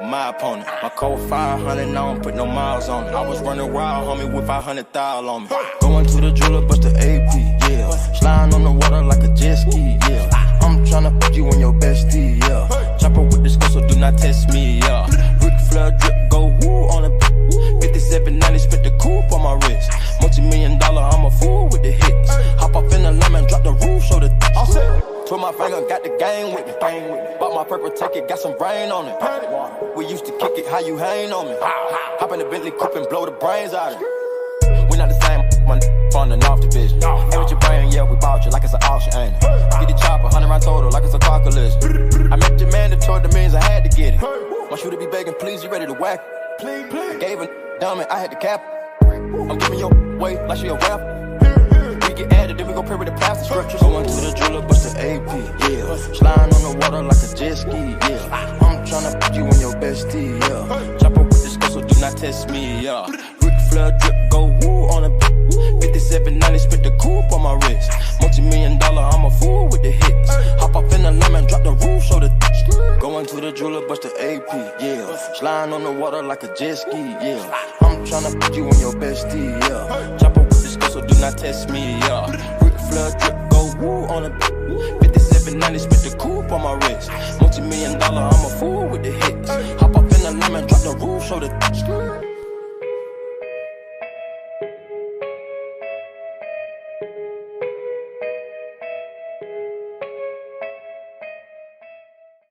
my opponent. My code 500, I don't put no miles on it. I was running wild, homie, with 500,000 on me. Going to the jeweler, bust the AP, yeah. Sliding on the water like a jet ski, yeah. I'm tryna put you in your bestie, yeah. Chopper with this gun, so do not test me, yeah. Ric Flair drip, go woo on the 5790, spit the coupe on my wrist. Multi-million-dollar, I'm a fool with the hits. Hop off in the lemon, drop the roof, show the all set. Twist my finger, got the game with me. Bought my purple ticket, got some rain on it. We used to kick it, how you hang on me? Hop in the Bentley coupe and blow the brains out of it. We not the same, my from the North Division. Ain't with your brain, yeah, we bought you like it's an auction, ain't it? Get the chopper, 100 round total, like it's a car collision. I met your man that told the means I had to get it. My shooter be begging, please, you ready to whack? I gave a dummy, I had to cap. I'm giving your way like she a rapper. Get added, then we go pray with the plastic structures. Going to the jeweler, bust the AP, yeah. Sliding on the water like a jet ski, yeah. I'm tryna put you in your bestie, yeah. Chopper with this gun, so do not test me, yeah. Ric Flair drip, go woo on a 5790, spit the coupe on my wrist. Multi-million-dollar, I'm a fool with the hits. Hop off in the lemon, drop the roof, show the Going to the jeweler, bust the AP, yeah. Sliding on the water like a jet ski, yeah. I'm tryna put you in your bestie, yeah. Chopper with this gun, so do not test me, yeah. Ric Flair drip, go woo on a 5790, spit the coupe on my wrist. Multi-million-dollar, I'm a fool with the hits. Hop off in the lemon, drop the roof, show the